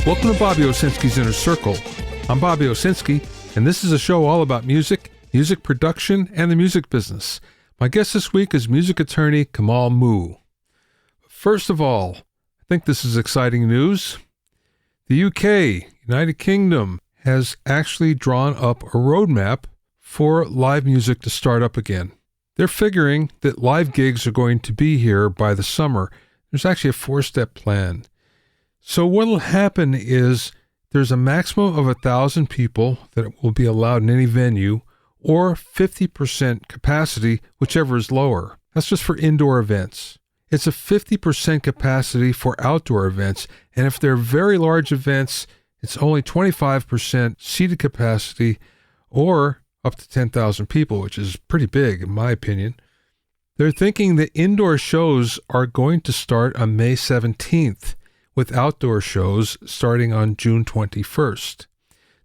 Welcome to Bobby Owsinski's Inner Circle. I'm Bobby Owsinski, and this is a show all about music, music production, and the music business. My guest this week is music attorney Kamal Moo. First of all, I think this is exciting news. The UK, United Kingdom, has actually drawn up a roadmap for live music to start up again. They're figuring that live gigs are going to be here by the summer. There's actually a 4-step plan. So what will happen is there's a maximum of 1,000 people that will be allowed in any venue, or 50% capacity, whichever is lower. That's just for indoor events. It's a 50% capacity for outdoor events, and if they're very large events, it's only 25% seated capacity, or up to 10,000 people, which is pretty big in my opinion. They're thinking that indoor shows are going to start on May 17th, with outdoor shows starting on June 21st.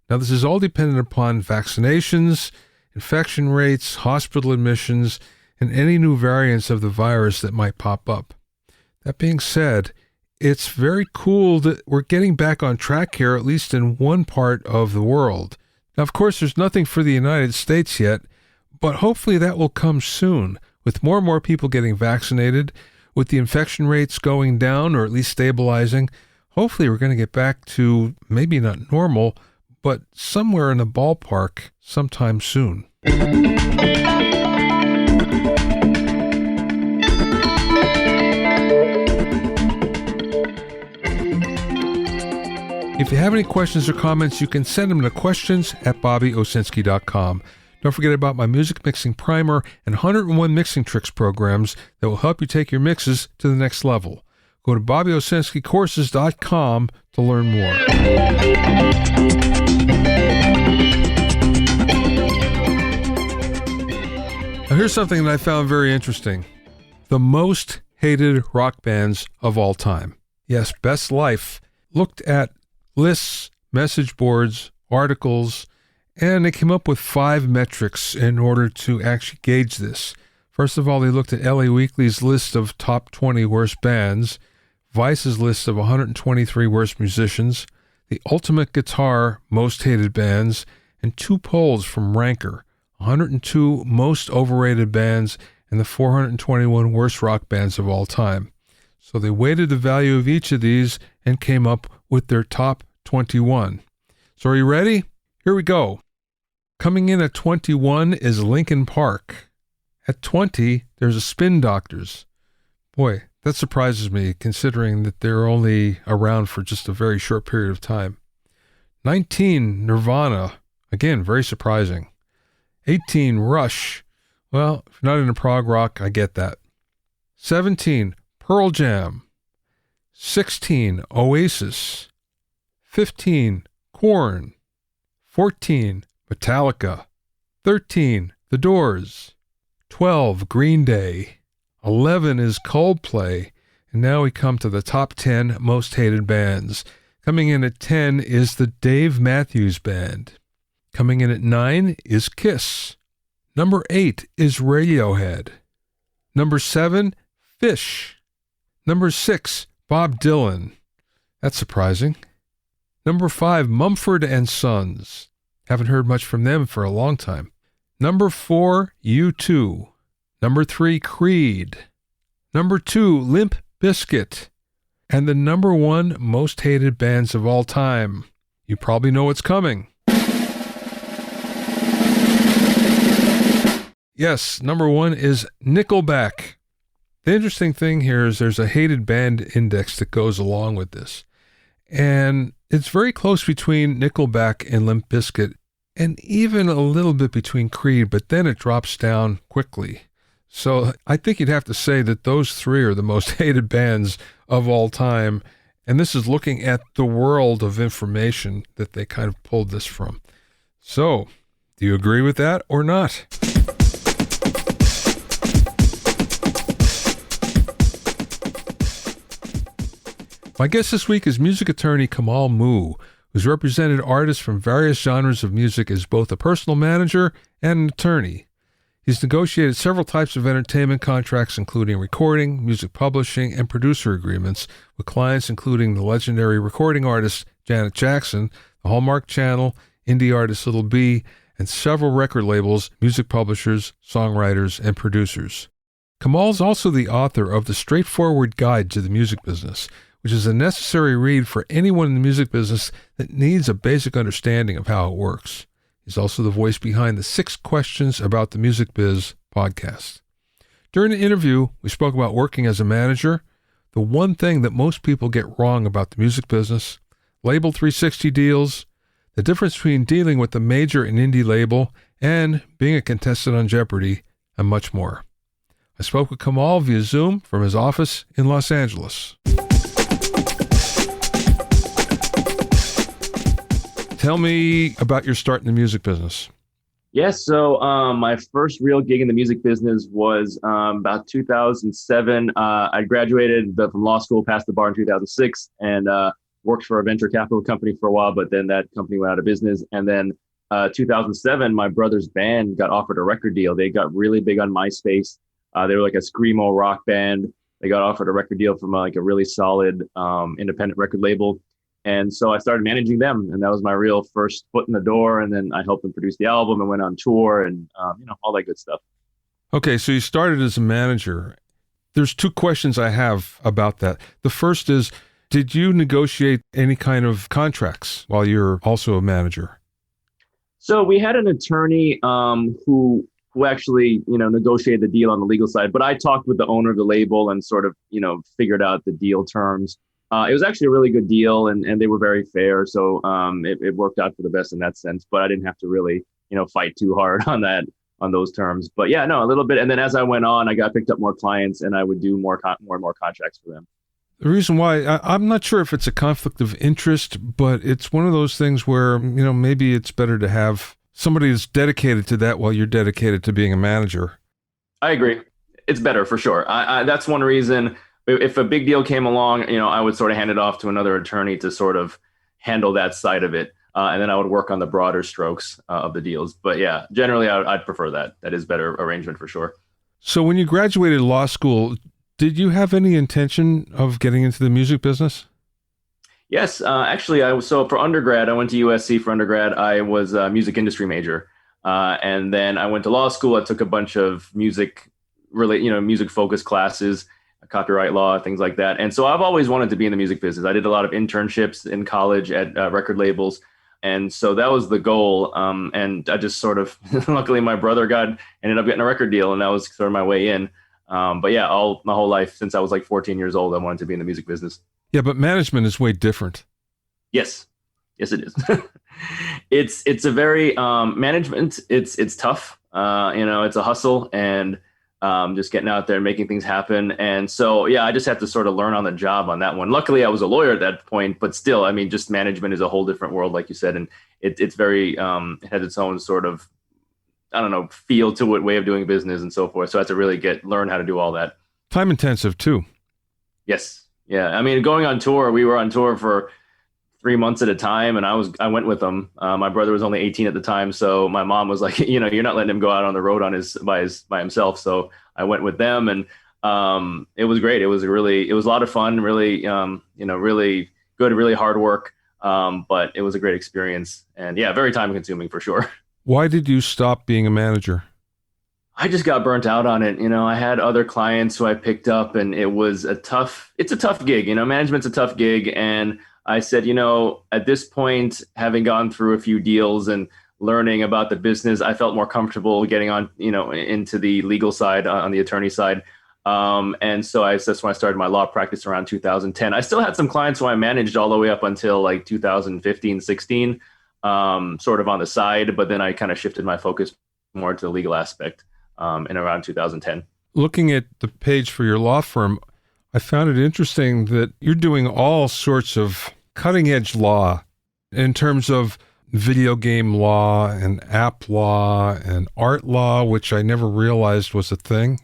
Now, this is all dependent upon vaccinations, infection rates, hospital admissions, and any new variants of the virus that might pop up. That being said, it's very cool that we're getting back on track here, at least in one part of the world. Now, of course, there's nothing for the United States yet, but hopefully that will come soon, with more and more people getting vaccinated, with the infection rates going down or at least stabilizing. Hopefully we're going to get back to maybe not normal, but somewhere in the ballpark sometime soon. If you have any questions or comments, you can send them to questions@bobbyowsinski.com. Don't forget about my music mixing primer and 101 mixing tricks programs that will help you take your mixes to the next level. Go to bobbyowsinskicourses.com to learn more. Now here's something that I found very interesting. The most hated rock bands of all time. Yes, Best Life looked at lists, message boards, articles, and they came up with 5 metrics in order to actually gauge this. First of all, they looked at LA Weekly's list of top 20 worst bands, Vice's list of 123 worst musicians, the Ultimate Guitar most hated bands, and 2 polls from Ranker, 102 most overrated bands and the 421 worst rock bands of all time. So they weighted the value of each of these and came up with their top 21. So are you ready? Here we go. Coming in at 21 is Linkin Park. At 20, there's a Spin Doctors. Boy, that surprises me, considering that they're only around for just a very short period of time. 19, Nirvana. Again, very surprising. 18, Rush. Well, if you're not into prog rock, I get that. 17, Pearl Jam. 16, Oasis. 15, Korn. 14, Metallica. 13, The Doors. 12, Green Day. 11 is Coldplay. And now we come to the top 10 most hated bands. Coming in at 10 is the Dave Matthews Band. Coming in at 9 is Kiss. Number 8 is Radiohead. Number 7, Fish. Number 6, Bob Dylan. That's surprising. Number 5, Mumford & Sons. Haven't heard much from them for a long time. Number 4, U2. Number 3, Creed. Number 2, Limp Bizkit. And the number 1 most hated bands of all time. You probably know what's coming. Yes, number 1 is Nickelback. The interesting thing here is there's a hated band index that goes along with this. And it's very close between Nickelback and Limp Bizkit, and even a little bit between Creed, but then it drops down quickly. So I think you'd have to say that those 3 are the most hated bands of all time, and this is looking at the world of information that they kind of pulled this from. So, do you agree with that or not? My guest this week is music attorney Kamal Moo, who's represented artists from various genres of music as both a personal manager and an attorney. He's negotiated several types of entertainment contracts, including recording, music publishing, and producer agreements with clients including the legendary recording artists Janet Jackson, the Hallmark Channel, indie artist Lil B, and several record labels, music publishers, songwriters, and producers. Kamal is also the author of The Straightforward Guide to the Music Business, which is a necessary read for anyone in the music business that needs a basic understanding of how it works. He's also the voice behind the 6 Questions About the Music Biz podcast. During the interview, we spoke about working as a manager, the one thing that most people get wrong about the music business, Label 360 deals, the difference between dealing with the major and indie label, and being a contestant on Jeopardy, and much more. I spoke with Kamal via Zoom from his office in Los Angeles. Tell me about your start in the music business. Yes, so my first real gig in the music business was about 2007. I graduated from law school, passed the bar in 2006, and worked for a venture capital company for a while, but then that company went out of business. And then 2007, my brother's band got offered a record deal. They got really big on MySpace. They were like a screamo rock band. They got offered a record deal from like a really solid independent record label. And so I started managing them, and that was my real first foot in the door. And then I helped them produce the album and went on tour and, all that good stuff. Okay, so you started as a manager. There's 2 questions I have about that. The first is, did you negotiate any kind of contracts while you're also a manager? So we had an attorney who actually, negotiated the deal on the legal side, but I talked with the owner of the label and sort of, figured out the deal terms. It was actually a really good deal, and they were very fair. So it worked out for the best in that sense, but I didn't have to really, fight too hard on those terms. But yeah, no, a little bit. And then as I went on, I got picked up more clients, and I would do more and more contracts for them. The reason why, I'm not sure if it's a conflict of interest, but it's one of those things where, maybe it's better to have somebody that's dedicated to that while you're dedicated to being a manager. I agree. It's better for sure. That's one reason. If a big deal came along, I would sort of hand it off to another attorney to sort of handle that side of it. And then I would work on the broader strokes of the deals. But yeah, generally I'd prefer that. That is better arrangement for sure. So when you graduated law school, did you have any intention of getting into the music business? Yes, actually, so for undergrad, I went to USC for undergrad. I was a music industry major. And then I went to law school. I took a bunch of music focused classes, copyright law, things like that. And so I've always wanted to be in the music business. I did a lot of internships in college at record labels. And so that was the goal. And I just sort of, luckily my brother ended up getting a record deal, and that was sort of my way in. But yeah, my whole life since I was like 14 years old, I wanted to be in the music business. Yeah, but management is way different. Yes, it is. It's a very management. It's tough. It's a hustle, and just getting out there and making things happen. And so, yeah, I just had to sort of learn on the job on that one. Luckily, I was a lawyer at that point, but still, I mean, just management is a whole different world, like you said, and it's very it has its own sort of, I don't know, feel to it, way of doing business and so forth. So I had to really learn how to do all that. Time intensive too. Yes. Yeah. I mean, going on tour, we were on tour for 3 months at a time, and I went with them. My brother was only 18 at the time. So my mom was like, you're not letting him go out on the road by himself. So I went with them, and it was great. It was a lot of fun, really, really good, really hard work. But it was a great experience, and yeah, very time consuming for sure. Why did you stop being a manager? I just got burnt out on it. I had other clients who I picked up, and it's a tough gig. Management's a tough gig. And I said, at this point, having gone through a few deals and learning about the business, I felt more comfortable getting on, into the legal side, on the attorney side. And so that's when I started my law practice around 2010. I still had some clients who I managed all the way up until like 2015, 16, sort of on the side, but then I kind of shifted my focus more to the legal aspect in around 2010. Looking at the page for your law firm, I found it interesting that you're doing all sorts of cutting edge law in terms of video game law and app law and art law, which I never realized was a thing.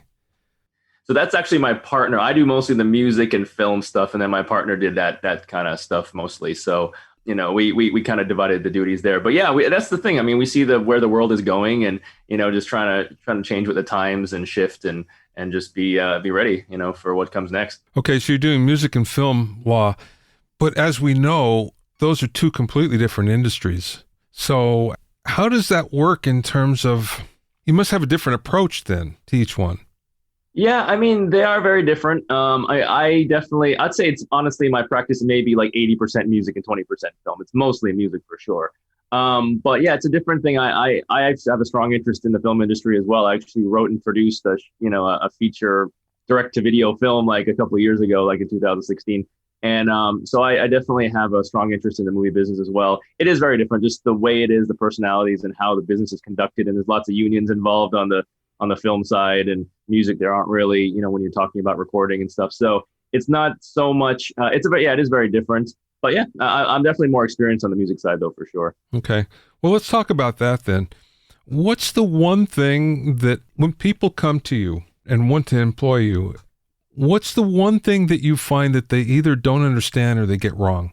So that's actually my partner. I do mostly the music and film stuff, and then my partner did that kind of stuff mostly. So, we kind of divided the duties there. But yeah, that's the thing. I mean, we see where the world is going, and just trying to change with the times and shift and just be ready, for what comes next. Okay, so you're doing music and film law, but as we know, those are two completely different industries. So how does that work in terms of, you must have a different approach then to each one. Yeah, I mean, they are very different. I definitely, I'd say it's honestly my practice may be like 80% music and 20% film. It's mostly music for sure. But yeah, it's a different thing. I actually have a strong interest in the film industry as well. I actually wrote and produced a feature direct to video film like a couple of years ago, like in 2016. And so I definitely have a strong interest in the movie business as well. It is very different, just the way it is, the personalities and how the business is conducted. And there's lots of unions involved on the film side, and music there aren't really, when you're talking about recording and stuff. So it's not so much, it is very different. But yeah, I'm definitely more experienced on the music side though, for sure. Okay. Well, let's talk about that then. What's the one thing that when people come to you and want to employ you, what's the one thing that you find that they either don't understand or they get wrong?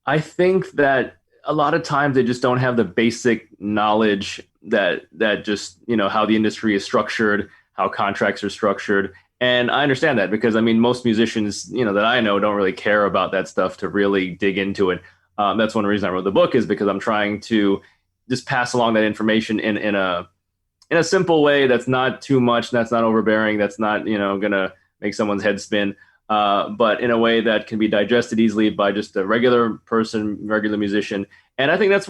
I think that a lot of times they just don't have the basic knowledge that just, how the industry is structured, how contracts are structured. And I understand that because, I mean, most musicians, that I know don't really care about that stuff to really dig into it. That's one reason I wrote the book, is because I'm trying to just pass along that information in a simple way that's not too much, that's not overbearing, that's not, going to make someone's head spin, but in a way that can be digested easily by just a regular person, regular musician. And I think that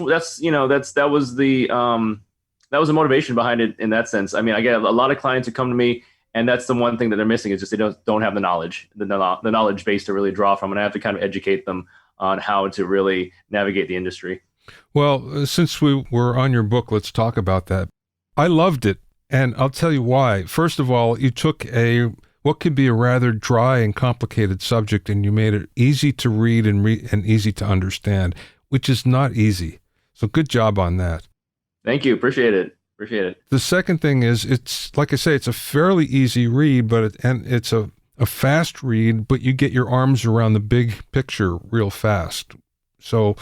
was the motivation behind it in that sense. I mean, I get a lot of clients who come to me, and that's the one thing that they're missing, is just they don't have the knowledge base to really draw from. And I have to kind of educate them on how to really navigate the industry. Well, since we were on your book, let's talk about that. I loved it, and I'll tell you why. First of all, you took what could be a rather dry and complicated subject, and you made it easy to read and easy to understand, which is not easy. So good job on that. Thank you. Appreciate it. The second thing is, it's like I say, it's a fairly easy read, but it's a fast read, but you get your arms around the big picture real fast. So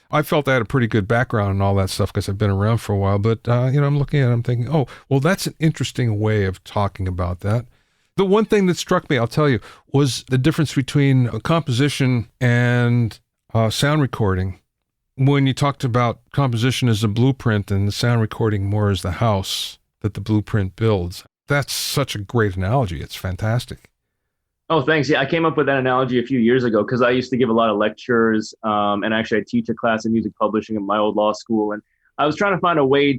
I felt I had a pretty good background and all that stuff because I've been around for a while. But, I'm looking at it, I'm thinking, oh, well, that's an interesting way of talking about that. The one thing that struck me, I'll tell you, was the difference between a composition and sound recording. When you talked about composition as a blueprint and the sound recording more as the house that the blueprint builds, that's such a great analogy. It's fantastic. Oh, thanks. Yeah, I came up with that analogy a few years ago because I used to give a lot of lectures, and actually I teach a class in music publishing at my old law school. And I was trying to find a way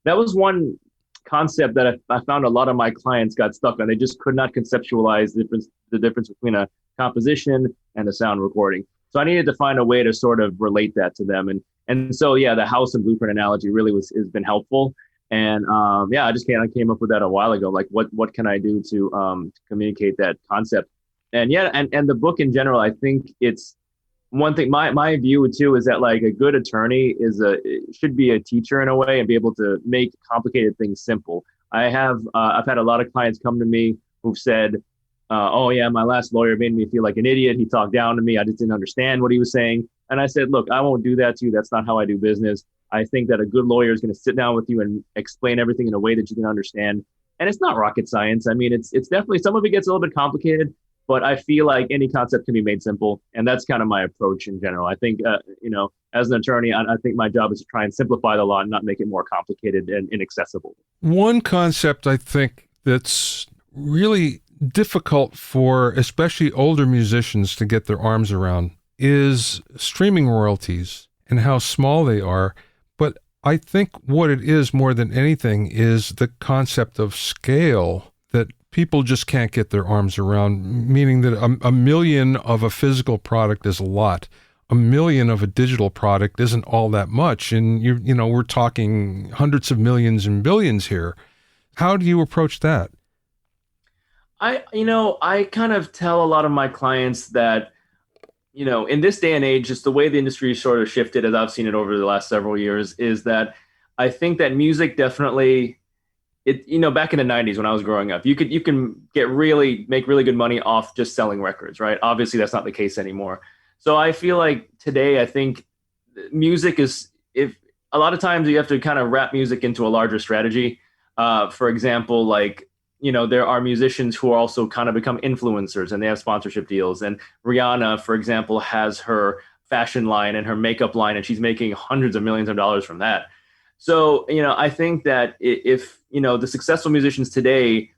that was one concept that I found a lot of my clients got stuck on. They just could not conceptualize the difference between a composition and a sound recording. So I needed to find a way to sort of relate that to them. And so, yeah, the house and blueprint analogy really has been helpful. And I came up with that a while ago. Like, what can I do to communicate that concept? And the book in general, I think it's one thing. My view too is that like a good attorney should be a teacher in a way and be able to make complicated things simple. I've had a lot of clients come to me who've said, oh yeah, my last lawyer made me feel like an idiot. He talked down to me. I just didn't understand what he was saying. And I said, look, I won't do that to you. That's not how I do business. I think that a good lawyer is going to sit down with you and explain everything in a way that you can understand. And it's not rocket science. I mean, it's definitely, some of it gets a little bit complicated, but I feel like any concept can be made simple. And that's kind of my approach in general. I think, as an attorney, I think my job is to try and simplify the law and not make it more complicated and inaccessible. One concept I think that's really difficult for especially older musicians to get their arms around is streaming royalties and how small they are. But I think what it is more than anything is the concept of scale that people just can't get their arms around, meaning that a million of a physical product is a lot. A million of a digital product isn't all that much. And we're talking hundreds of millions and billions here. How do you approach that? I kind of tell a lot of my clients that, in this day and age, just the way the industry sort of shifted, as I've seen it over the last several years, is that I think that music definitely, back in the 90s when I was growing up, you can make really good money off just selling records, right? Obviously, that's not the case anymore. So I feel like today, I think music if a lot of times you have to kind of wrap music into a larger strategy. For example, like, there are musicians who also kind of become influencers and they have sponsorship deals. And Rihanna, for example, has her fashion line and her makeup line, and she's making hundreds of millions of dollars from that. So, I think that if, the successful musicians today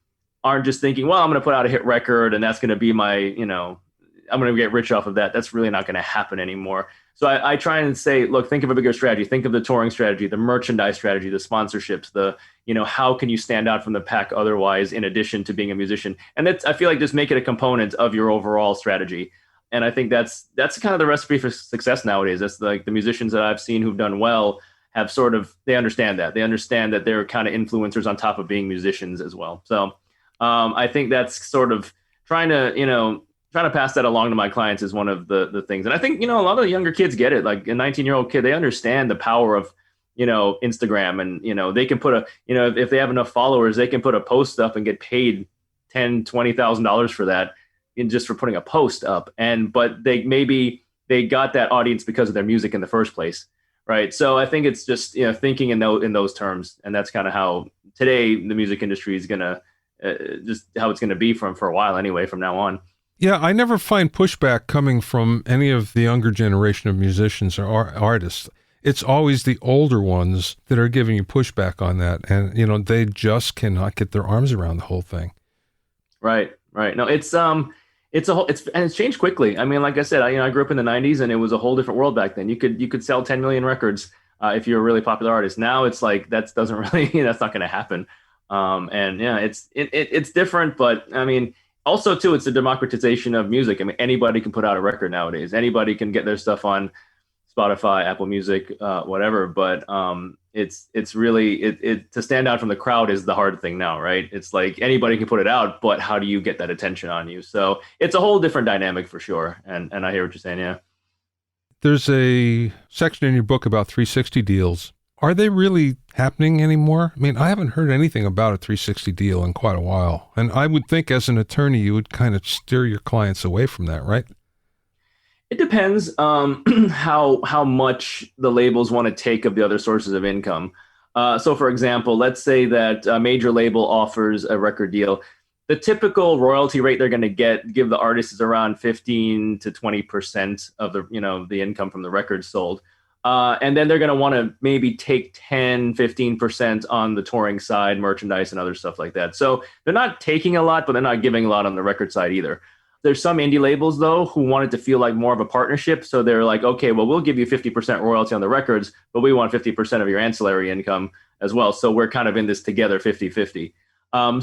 aren't just thinking, well, I'm going to put out a hit record and that's going to be my, I'm going to get rich off of that. That's really not going to happen anymore. So I try and say, look, think of a bigger strategy. Think of the touring strategy, the merchandise strategy, the sponsorships, how can you stand out from the pack otherwise, in addition to being a musician? And I feel like just make it a component of your overall strategy. And I think that's kind of the recipe for success nowadays. That's like the musicians that I've seen who've done well have they understand that. They understand that they're kind of influencers on top of being musicians as well. So I think that's sort of trying to pass that along to my clients is one of the things. And I think, a lot of the younger kids get it. Like a 19-year-old kid, they understand the power of, Instagram, and, they can put if they have enough followers, they can put a post up and get paid $10,000-$20,000 for that, just for putting a post up. But they got that audience because of their music in the first place. Right. So I think it's just, thinking in those terms. And that's kind of how today the music industry is going to just how it's going to be for a while anyway, from now on. Yeah, I never find pushback coming from any of the younger generation of musicians or artists. It's always the older ones that are giving you pushback on that. And, they just cannot get their arms around the whole thing. Right. No, it's changed quickly. I mean, like I said, I grew up in the 90s and it was a whole different world back then. You could sell 10 million records if you're a really popular artist. Now it's like, that's not going to happen. It's different, but I mean, also too, it's a democratization of music. I mean, anybody can put out a record nowadays. Anybody can get their stuff on Spotify, Apple Music, whatever. But it's really to stand out from the crowd is the hard thing now, right? It's like anybody can put it out, but how do you get that attention on you? So it's a whole different dynamic for sure. And I hear what you're saying. Yeah. There's a section in your book about 360 deals. Are they really happening anymore? I mean, I haven't heard anything about a 360 deal in quite a while. And I would think as an attorney, you would kind of steer your clients away from that, right? It depends how much the labels want to take of the other sources of income. So for example, let's say that a major label offers a record deal. The typical royalty rate they're going to give the artist is around 15 to 20% of the income from the record sold. And then they're going to want to maybe take 10, 15% on the touring side, merchandise and other stuff like that. So they're not taking a lot, but they're not giving a lot on the record side either. There's some indie labels, though, who want it to feel like more of a partnership. So they're like, okay, well, we'll give you 50% royalty on the records, but we want 50% of your ancillary income as well. So we're kind of in this together 50-50.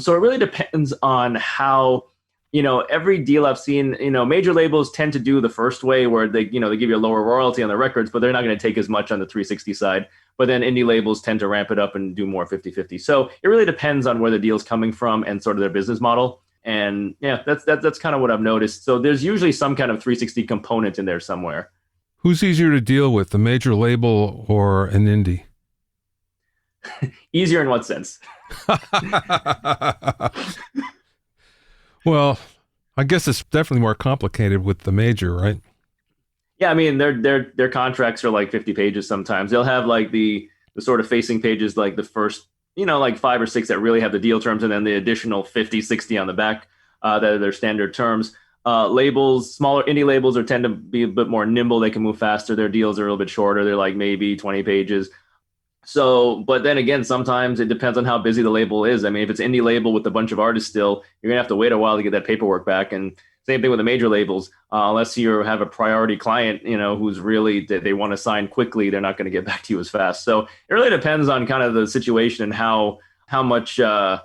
So it really depends on how, every deal I've seen, major labels tend to do the first way where they give you a lower royalty on the records, but they're not going to take as much on the 360 side. But then indie labels tend to ramp it up and do more 50-50. So it really depends on where the deal's coming from and sort of their business model. And yeah, that's kind of what I've noticed. So there's usually some kind of 360 component in there somewhere. Who's easier to deal with, the major label or an indie? Easier in what sense? Well, I guess it's definitely more complicated with the major, right? Yeah, I mean, their contracts are like 50 pages sometimes. They'll have like the sort of facing pages, like the first, like 5 or 6 that really have the deal terms, and then the additional 50, 60 on the back that are their standard terms. Labels, smaller indie labels tend to be a bit more nimble. They can move faster. Their deals are a little bit shorter. They're like maybe 20 pages. So, but then again, sometimes it depends on how busy the label is. I mean, if it's indie label with a bunch of artists still, you're going to have to wait a while to get that paperwork back. And same thing with the major labels, unless you have a priority client, who's really, they want to sign quickly, they're not going to get back to you as fast. So it really depends on kind of the situation and how much, how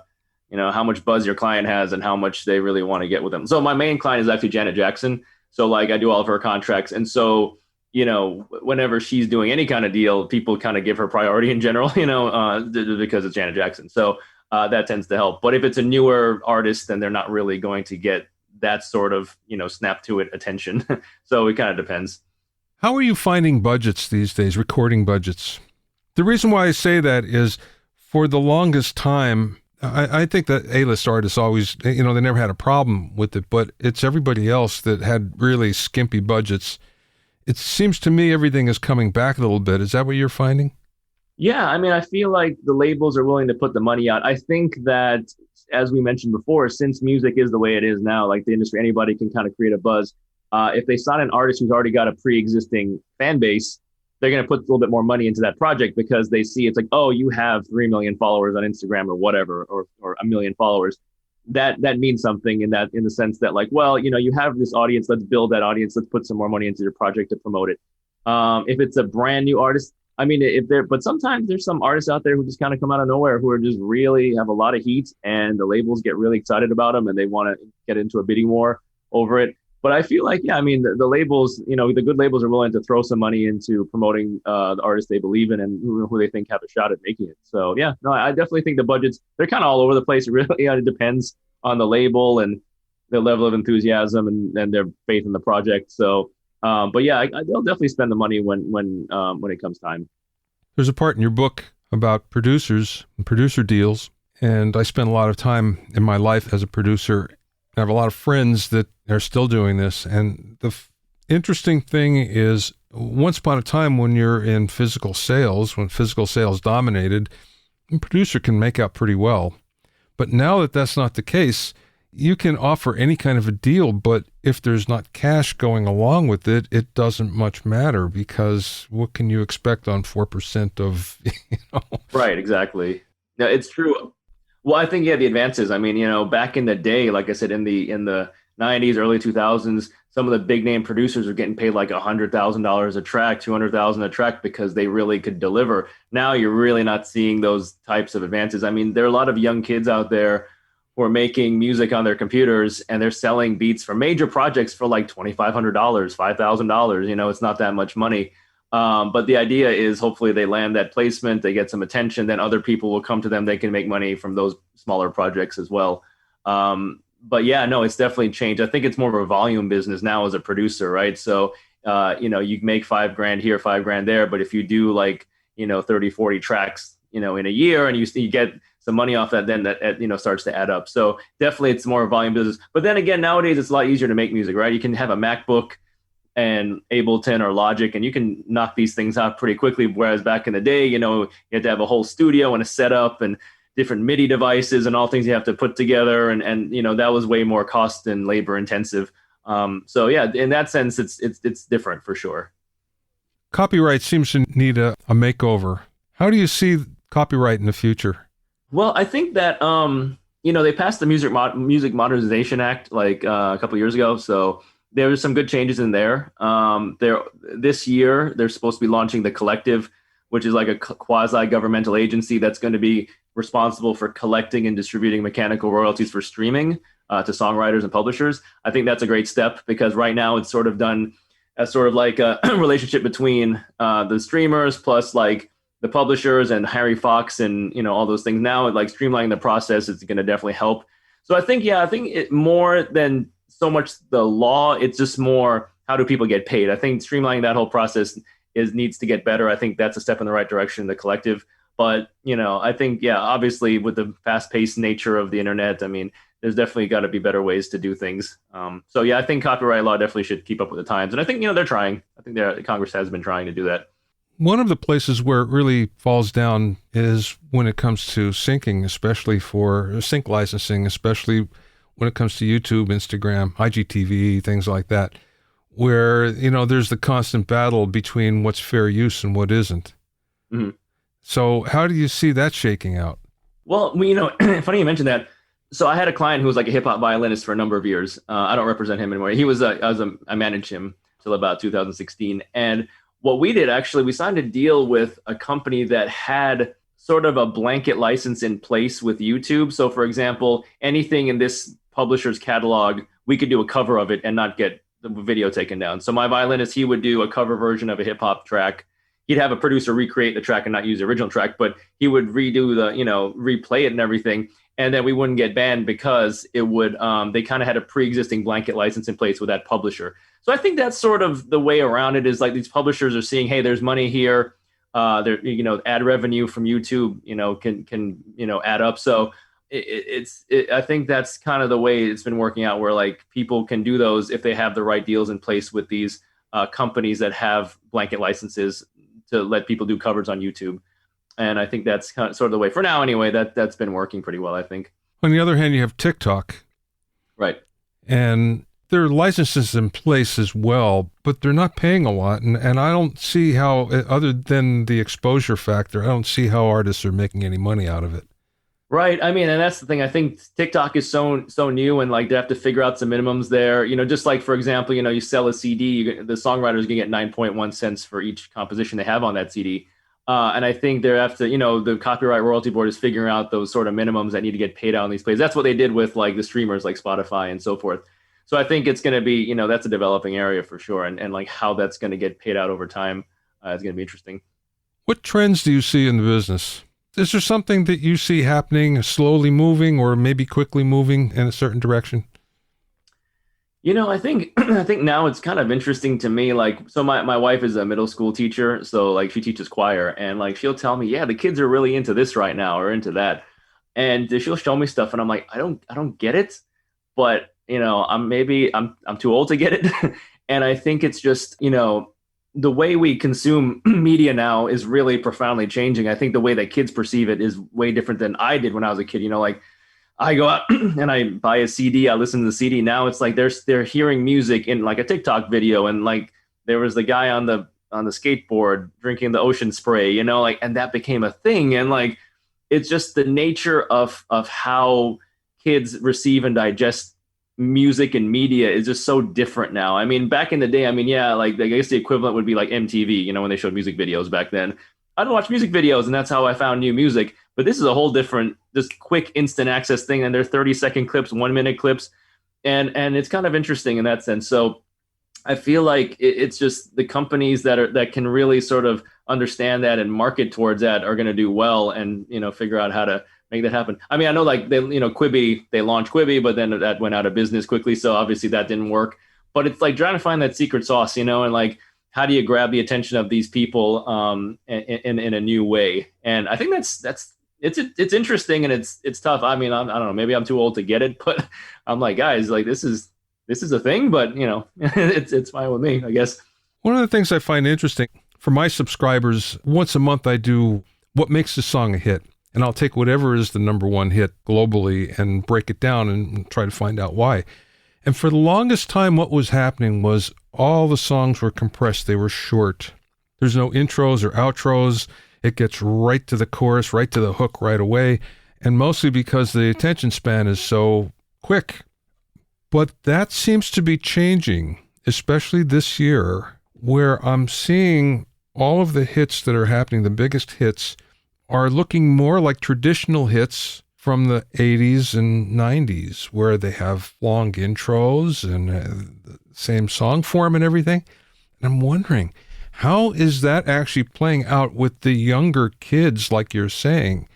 much buzz your client has and how much they really want to get with them. So my main client is actually Janet Jackson. So like I do all of her contracts. And so, whenever she's doing any kind of deal, people kind of give her priority in general, because it's Janet Jackson. So that tends to help. But if it's a newer artist, then they're not really going to get that sort of, snap to it attention. So it kind of depends. How are you finding budgets these days, recording budgets? The reason why I say that is for the longest time, I think that A-list artists always, they never had a problem with it, but it's everybody else that had really skimpy budgets. It seems to me everything is coming back a little bit. Is that what you're finding? Yeah, I mean, I feel like the labels are willing to put the money out. I think that, as we mentioned before, since music is the way it is now, like the industry, anybody can kind of create a buzz. If they sign an artist who's already got a pre-existing fan base, they're going to put a little bit more money into that project because they see it's like, oh, you have 3 million followers on Instagram or whatever, or a million followers. That means something in the sense that like, well, you have this audience. Let's build that audience. Let's put some more money into your project to promote it. If it's a brand new artist, I mean, but sometimes there's some artists out there who just kind of come out of nowhere who are just really have a lot of heat, and the labels get really excited about them and they want to get into a bidding war over it. But I feel like, yeah, I mean, the labels, the good labels are willing to throw some money into promoting the artists they believe in and who they think have a shot at making it. So, yeah, no, I definitely think the budgets, they're kind of all over the place. It really it depends on the label and their level of enthusiasm and their faith in the project. So, but yeah, they'll definitely spend the money when it comes time. There's a part in your book about producers and producer deals, and I spent a lot of time in my life as a producer. I have a lot of friends that are still doing this, and the interesting thing is, once upon a time when you're in physical sales, when physical sales dominated, a producer can make out pretty well. But now that that's not the case, you can offer any kind of a deal, but if there's not cash going along with it, it doesn't much matter, because what can you expect on 4% of, Right, exactly. No, it's true. Well, I think, yeah, the advances. I mean, back in the day, like I said, in the 90s, early 2000s, some of the big name producers were getting paid like $100,000 a track, $200,000 a track because they really could deliver. Now you're really not seeing those types of advances. I mean, there are a lot of young kids out there who are making music on their computers and they're selling beats for major projects for like $2,500, $5,000. It's not that much money. But the idea is hopefully they land that placement, they get some attention, then other people will come to them. They can make money from those smaller projects as well. But yeah, no, it's definitely changed. I think it's more of a volume business now as a producer, right? So, you make $5,000 here, $5,000 there, but if you do like, 30, 40 tracks, in a year and you get some money off that, then that, starts to add up. So definitely it's more a volume business. But then again, nowadays it's a lot easier to make music, right? You can have a MacBook and Ableton or Logic, and you can knock these things out pretty quickly. Whereas back in the day, you had to have a whole studio and a setup and different MIDI devices and all things you have to put together. And that was way more cost and labor intensive. So yeah, in that sense, it's different for sure. Copyright seems to need a makeover. How do you see copyright in the future? Well, I think that, they passed the Music Modernization Act like a couple of years ago. So there was some good changes in there. This year, they're supposed to be launching the Collective, which is like a quasi-governmental agency that's going to be responsible for collecting and distributing mechanical royalties for streaming to songwriters and publishers. I think that's a great step because right now it's sort of done as sort of like a relationship between the streamers plus like the publishers and Harry Fox and, all those things. Now, like streamlining the process is going to definitely help. So I think it more than so much the law, it's just more how do people get paid. I think streamlining that whole process needs to get better. I think that's a step in the right direction, the Collective. But, I think, yeah, obviously with the fast-paced nature of the internet, I mean, there's definitely got to be better ways to do things. So, yeah, I think copyright law definitely should keep up with the times. And I think, they're trying. I think Congress has been trying to do that. One of the places where it really falls down is when it comes to syncing, especially for sync licensing, especially when it comes to YouTube, Instagram, IGTV, things like that, where, there's the constant battle between what's fair use and what isn't. Mm-hmm. So how do you see that shaking out? Well, funny you mentioned that. So I had a client who was like a hip hop violinist for a number of years. I don't represent him anymore. I managed him till about 2016. And what we did, actually, we signed a deal with a company that had sort of a blanket license in place with YouTube. So, for example, anything in this publisher's catalog, we could do a cover of it and not get the video taken down. So my violinist, he would do a cover version of a hip hop track. He'd have a producer recreate the track and not use the original track, but he would redo replay it and everything. And then we wouldn't get banned because it would, they kind of had a pre-existing blanket license in place with that publisher. So I think that's sort of the way around it is like these publishers are seeing, hey, there's money here. Ad revenue from YouTube, can add up. So I think that's kind of the way it's been working out where like people can do those if they have the right deals in place with these companies that have blanket licenses to let people do covers on YouTube. And I think that's kind of sort of the way for now anyway, that's been working pretty well, I think. On the other hand, you have TikTok. Right. And There are licenses in place as well, but they're not paying a lot. And I don't see how, other than the exposure factor, I don't see how artists are making any money out of it. Right. I mean, and that's the thing. I think TikTok is so new, and like they have to figure out some minimums there. Just like for example, you sell a CD, the songwriters can get 9.1 cents for each composition they have on that CD. And I think they have to, the copyright royalty board is figuring out those sort of minimums that need to get paid out on these plays. That's what they did with like the streamers like Spotify and so forth. So I think it's going to be, that's a developing area for sure. And like how that's going to get paid out over time is going to be interesting. What trends do you see in the business? Is there something that you see happening, slowly moving or maybe quickly moving in a certain direction? I think I think now it's kind of interesting to me. Like, so my wife is a middle school teacher, so like she teaches choir, and like she'll tell me, yeah, the kids are really into this right now or into that, and she'll show me stuff, and I'm like, I don't get it, but I'm too old to get it, and I think it's just the way we consume media now is really profoundly changing. I think the way that kids perceive it is way different than I did when I was a kid. Like I go out and I buy a CD, I listen to the CD. Now it's like they're hearing music in like a TikTok video, and like there was the guy on the skateboard drinking the ocean spray, and that became a thing. And like it's just the nature of how kids receive and digest music and media is just so different now. I mean, back in the day, yeah, like I guess the equivalent would be like MTV, when they showed music videos back then. I'd watch music videos, and that's how I found new music. But this is a whole different, just quick instant access thing, and they're 30-second clips, 1-minute clips, and it's kind of interesting in that sense. So I feel like it's just the companies that can really sort of understand that and market towards that are going to do well, and figure out how to make that happen. I mean, I know like Quibi, they launched Quibi, but then that went out of business quickly, so obviously that didn't work. But it's like trying to find that secret sauce, and like how do you grab the attention of these people in a new way? And I think it's interesting, and it's tough. I mean, I don't know, maybe I'm too old to get it, but I'm like, guys, like this is a thing, but it's fine with me, I guess. One of the things I find interesting for my subscribers, once a month I do what makes a song a hit. And I'll take whatever is the number one hit globally and break it down and try to find out why. And for the longest time, what was happening was all the songs were compressed. They were short. There's no intros or outros. It gets right to the chorus, right to the hook right away. And mostly because the attention span is so quick. But that seems to be changing, especially this year, where I'm seeing all of the hits that are happening, the biggest hits, are looking more like traditional hits from the 80s and 90s, where they have long intros and the same song form and everything. And I'm wondering, how is that actually playing out with the younger kids, like you're saying?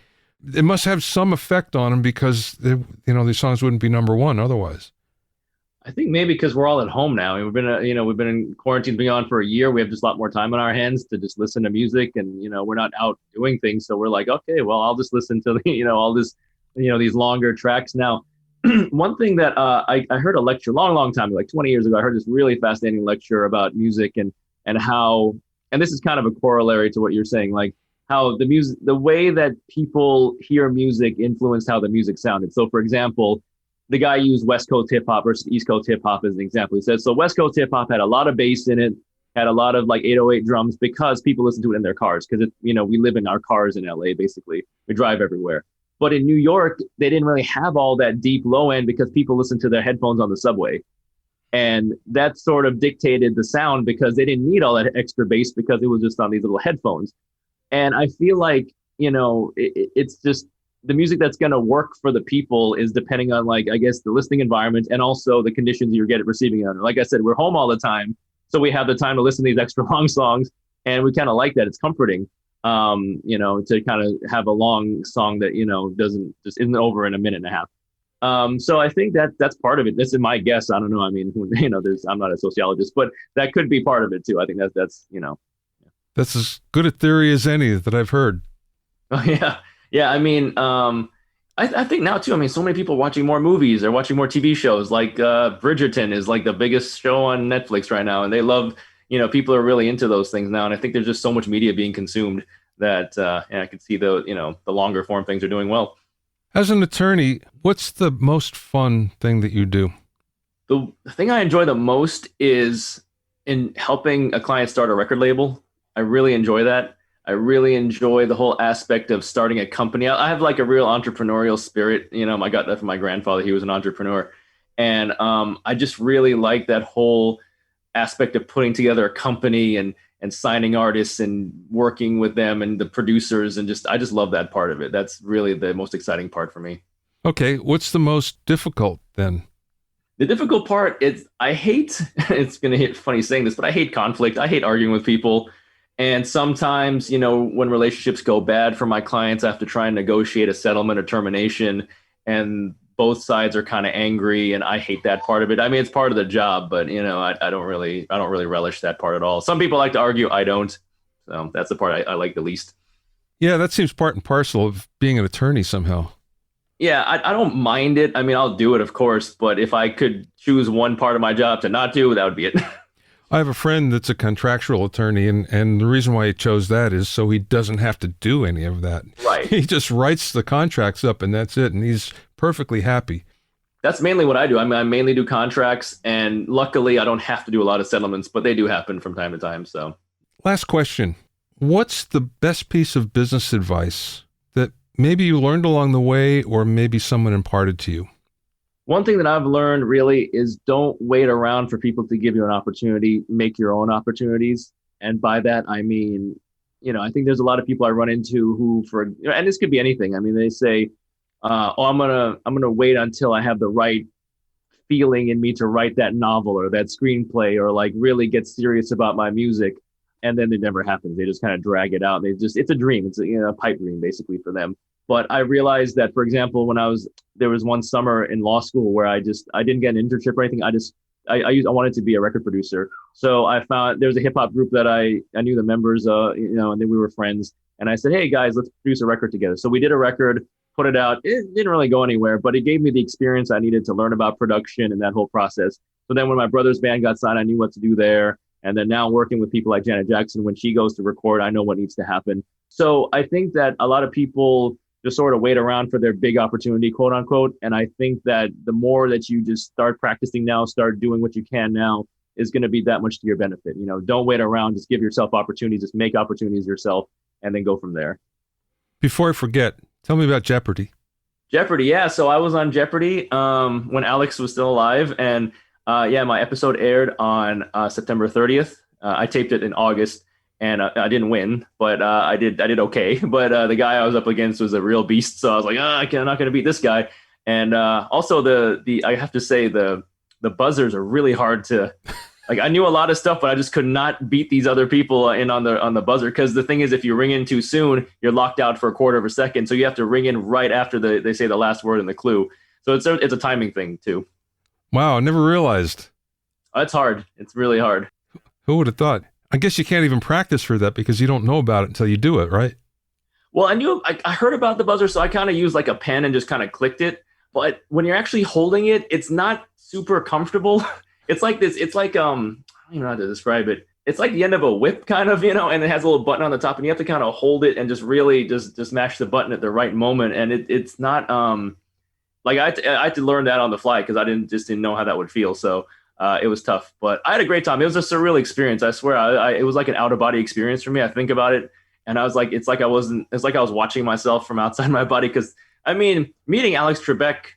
It must have some effect on them, because these songs wouldn't be number one otherwise. I think maybe because we're all at home now, and we've been in quarantine, been on for a year. We have just a lot more time on our hands to just listen to music, and we're not out doing things. So we're like, okay, well, I'll just listen to all this, these longer tracks. Now, one thing that I heard a lecture long time ago, like 20 years ago, I heard this really fascinating lecture about music and how, and this is kind of a corollary to what you're saying, like how the way that people hear music influenced how the music sounded. So, for example, the guy used West Coast hip hop versus East Coast hip hop as an example. He said, so West Coast hip hop had a lot of bass in it, had a lot of like 808 drums, because people listen to it in their cars. Because we live in our cars in LA, basically. We drive everywhere. But in New York, they didn't really have all that deep low end, because people listen to their headphones on the subway. And that sort of dictated the sound, because they didn't need all that extra bass, because it was just on these little headphones. And I feel like, it's just, the music that's going to work for the people is depending on, like, I guess, the listening environment, and also the conditions you're receiving it under. Like I said, we're home all the time, so we have the time to listen to these extra long songs, and we kind of like that. It's comforting, to kind of have a long song that, isn't over in a minute and a half. So I think that's part of it. This is my guess. I don't know. I mean, I'm not a sociologist, but that could be part of it too. I think that's. That's as good a theory as any that I've heard. Oh, yeah. Yeah, I mean, I think now too, so many people watching more movies, they're watching more TV shows, like Bridgerton is like the biggest show on Netflix right now. And they love, people are really into those things now. And I think there's just so much media being consumed that I can see the longer form things are doing well. As an attorney, what's the most fun thing that you do? The thing I enjoy the most is in helping a client start a record label. I really enjoy that. I really enjoy the whole aspect of starting a company. I have like a real entrepreneurial spirit. I got that from my grandfather. He was an entrepreneur. And I just really like that whole aspect of putting together a company and signing artists and working with them and the producers. And I just love that part of it. That's really the most exciting part for me. Okay, what's the most difficult then? The difficult part is I hate, it's going to hit funny saying this, but I hate conflict. I hate arguing with people. And sometimes, when relationships go bad for my clients, I have to try and negotiate a settlement or termination, and both sides are kind of angry, and I hate that part of it. I mean, it's part of the job, but I don't really relish that part at all. Some people like to argue, I don't. So that's the part I like the least. Yeah, that seems part and parcel of being an attorney somehow. Yeah, I don't mind it. I mean, I'll do it, of course, but if I could choose one part of my job to not do, that would be it. I have a friend that's a contractual attorney, and the reason why he chose that is so he doesn't have to do any of that. Right. He just writes the contracts up, and that's it, and he's perfectly happy. That's mainly what I do. I mean, I mainly do contracts, and luckily I don't have to do a lot of settlements, but they do happen from time to time. So, last question. What's the best piece of business advice that maybe you learned along the way or maybe someone imparted to you? One thing that I've learned really is don't wait around for people to give you an opportunity, make your own opportunities. And by that, I mean, I think there's a lot of people I run into who and this could be anything. I mean, they say, I'm going to wait until I have the right feeling in me to write that novel or that screenplay or like really get serious about my music. And then it never happens. They just kind of drag it out. It's a dream. It's a pipe dream basically for them. But I realized that, for example, there was one summer in law school where I didn't get an internship or anything. I wanted to be a record producer. So I found there was a hip hop group that I knew the members, and then we were friends. And I said, hey guys, let's produce a record together. So we did a record, put it out. It didn't really go anywhere, but it gave me the experience I needed to learn about production and that whole process. So then when my brother's band got signed, I knew what to do there. And then now working with people like Janet Jackson, when she goes to record, I know what needs to happen. So I think that a lot of people just sort of wait around for their big opportunity, quote unquote. And I think that the more that you just start practicing now, start doing what you can now, is going to be that much to your benefit. Don't wait around, just give yourself opportunities, just make opportunities yourself, and then go from there. Before I forget, tell me about Jeopardy. Jeopardy, yeah. So I was on Jeopardy when Alex was still alive. And my episode aired on September 30th. I taped it in August. And I didn't win, but I did okay. But the guy I was up against was a real beast, so I was like, I'm not going to beat this guy. And also the I have to say the buzzers are really hard to. Like I knew a lot of stuff, but I just could not beat these other people in on the buzzer. Because the thing is, if you ring in too soon, you're locked out for a quarter of a second. So you have to ring in right after they say the last word in the clue. So it's a timing thing too. Wow, I never realized. It's hard. It's really hard. Who would have thought? I guess you can't even practice for that because you don't know about it until you do it, right? Well, I heard about the buzzer, so I kind of used like a pen and just kind of clicked it. But when you're actually holding it, it's not super comfortable. It's like this. It's like I don't even know how to describe it. It's like the end of a whip, kind of, and it has a little button on the top, and you have to kind of hold it and just really just mash the button at the right moment. And it's not like I had to learn that on the fly because I didn't know how that would feel. So. It was tough, but I had a great time. It was a surreal experience. I swear, it was like an out of body experience for me. I think about it, and I was like, it's like I was watching myself from outside my body. Because I mean, meeting Alex Trebek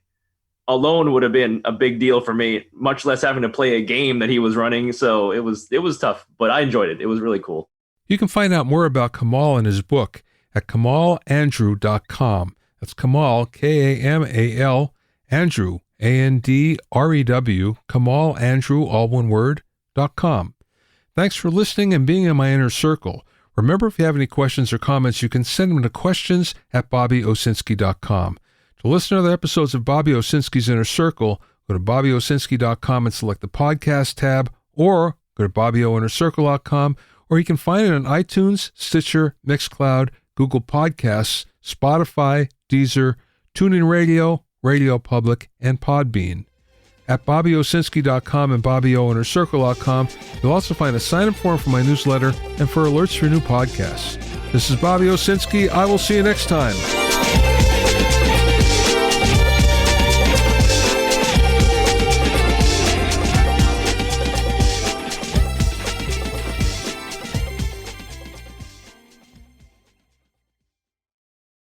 alone would have been a big deal for me, much less having to play a game that he was running. So it was tough, but I enjoyed it. It was really cool. You can find out more about Kamal and his book at kamalandrew.com. That's Kamal, Kamal, Andrew. ANDREW, Kamalandrew, all one word, .com. Thanks for listening and being in my inner circle. Remember, if you have any questions or comments, you can send them to questions@BobbyOwsinski.com. To listen to other episodes of Bobby Owsinski's Inner Circle, go to BobbyOwsinski.com and select the podcast tab, or go to BobbyOInnerCircle.com, or you can find it on iTunes, Stitcher, Mixcloud, Google Podcasts, Spotify, Deezer, TuneIn Radio, Radio Public, and Podbean. At BobbyOwsinski.com and BobbyOInnerCircle.com, you'll also find a sign-up form for my newsletter and for alerts for new podcasts. This is Bobby Owsinski. I will see you next time.